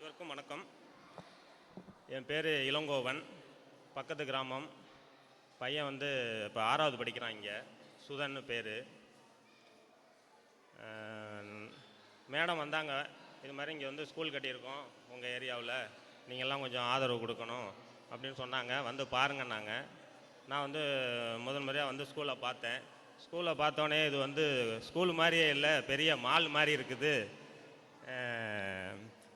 அனைவருக்கும் வணக்கம். என் பேர் இளங்கோவன், பக்கத்து கிராமம். பையன் இப்போ 6வது படிக்கிறான். இங்கே சுதன்னு பேர். மேடம் வந்தாங்க, இது மாதிரி இங்கே ஸ்கூல் கட்டியிருக்கோம் உங்கள் ஏரியாவில், நீங்கள்லாம் கொஞ்சம் ஆதரவு கொடுக்கணும் அப்படின்னு சொன்னாங்க. பாருங்கன்னாங்க. நான் முதல் முறையாக ஸ்கூலை பார்த்தேன். ஸ்கூலை பார்த்தோன்னே இது ஸ்கூல் மாதிரியே இல்லை, பெரிய மால் மாதிரி இருக்குது.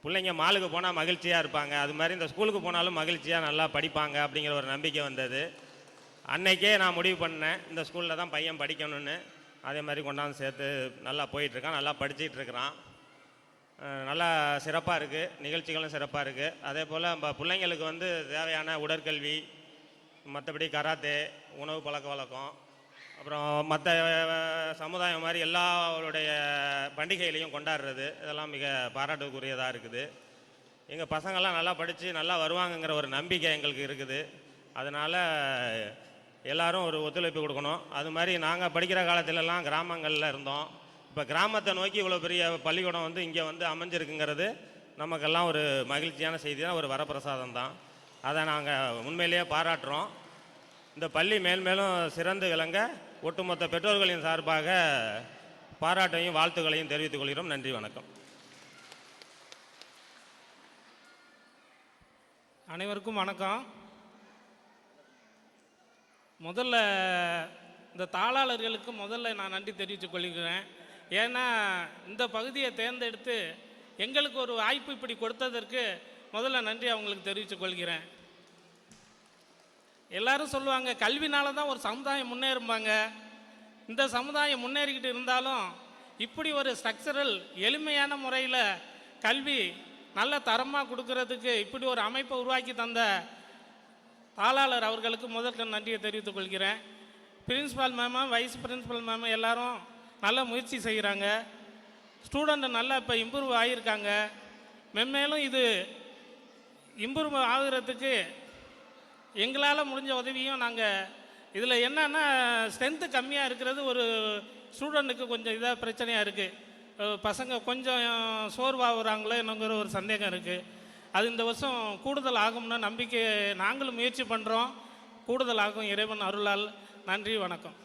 பிள்ளைங்க மாலுக்கு போனால் மகிழ்ச்சியாக இருப்பாங்க, அது மாதிரி இந்த ஸ்கூலுக்கு போனாலும் மகிழ்ச்சியாக நல்லா படிப்பாங்க அப்படிங்கிற ஒரு நம்பிக்கை வந்தது. அன்னைக்கே நான் முடிவு பண்ணேன், இந்த ஸ்கூலில் தான் பையன் படிக்கணும்னு. அதே மாதிரி கொண்டாந்து சேர்த்து நல்லா போயிட்டுருக்கான், நல்லா படிச்சுட்டு இருக்கிறான். நல்லா சிறப்பாக இருக்குது, நிகழ்ச்சிகளும் சிறப்பாக இருக்குது. அதே போல் நம்ம பிள்ளைங்களுக்கு தேவையான உடற்கல்வி, மற்றபடி கராத்தே, உணவு பழக்க வழக்கம், அப்புறம் மற்ற சமுதாயம் மாதிரி எல்லாருடைய பண்டிகைகளையும் கொண்டாடுறது, இதெல்லாம் மிக பாராட்டுக்குரியதாக இருக்குது. எங்கள் பசங்கள்லாம் நல்லா படித்து நல்லா வருவாங்கங்கிற ஒரு நம்பிக்கை எங்களுக்கு இருக்குது. அதனால் எல்லோரும் ஒரு ஒத்துழைப்பு கொடுக்கணும். அது மாதிரி நாங்கள் படிக்கிற காலத்திலலாம் கிராமங்களில் இருந்தோம். இப்போ கிராமத்தை நோக்கி இவ்வளோ பெரிய பள்ளிக்கூடம் இங்கே அமைஞ்சிருக்குங்கிறது நமக்கெல்லாம் ஒரு மகிழ்ச்சியான செய்தி தான், ஒரு வரப்பிரசாதம் தான். அதை நாங்கள் உண்மையிலேயே பாராட்டுறோம். இந்த பள்ளி மேல்மேலும் சிறந்து விளங்க ஒட்டுமொத்த பெற்றோர்களின் சார்பாக பாராட்டையும் வாழ்த்துக்களையும் தெரிவித்துக் கொள்கிறோம். நன்றி, வணக்கம். அனைவருக்கும் வணக்கம். முதல்ல இந்த தாளாளர்களுக்கு நான் நன்றி தெரிவித்துக் கொள்கிறேன். ஏன்னா இந்த பகுதியை தேர்ந்தெடுத்து எங்களுக்கு ஒரு வாய்ப்பு இப்படி கொடுத்ததற்கு முதல்ல நன்றி அவங்களுக்கு தெரிவித்துக் கொள்கிறேன். எல்லாரும் சொல்லுவாங்க, கல்வினால தான் ஒரு சமுதாயம் முன்னேறும்பாங்க. இந்த சமுதாயம் முன்னேறிக்கிட்டு இருந்தாலும் இப்படி ஒரு ஸ்ட்ரக்சரல் எளிமையான முறையில் கல்வி நல்ல தரமாக கொடுக்கறதுக்கு இப்படி ஒரு அமைப்பை உருவாக்கி தந்த தாளாளர் அவர்களுக்கு முதல்ல நன்றியை தெரிவித்துக் கொள்கிறேன். பிரின்ஸிபால் மேமும் வைஸ் பிரின்ஸிபல் மேமும் எல்லாரும் நல்ல முயற்சி செய்கிறாங்க. ஸ்டூடெண்ட்டு நல்லா இப்போ இம்ப்ரூவ் ஆகியிருக்காங்க. மென்மேலும் இது இம்ப்ரூவ் ஆகுறதுக்கு எங்களால் முடிஞ்ச உதவியும் நாங்கள். இதில் என்னன்னா, ஸ்ட்ரென்த்து கம்மியாக இருக்கிறது ஒரு ஸ்டூடெண்ட்டுக்கு கொஞ்சம் இதாக பிரச்சனையாக இருக்குது. பசங்க கொஞ்சம் சோர்வாகுறாங்களோ என்னங்கிற ஒரு சந்தேகம் இருக்குது. அது இந்த வருஷம் கூடுதல் ஆகும்னு நம்பிக்கை நாங்களும் முயற்சி பண்ணுறோம். கூடுதல் ஆகும், இறைவன் அருளால். நன்றி, வணக்கம்.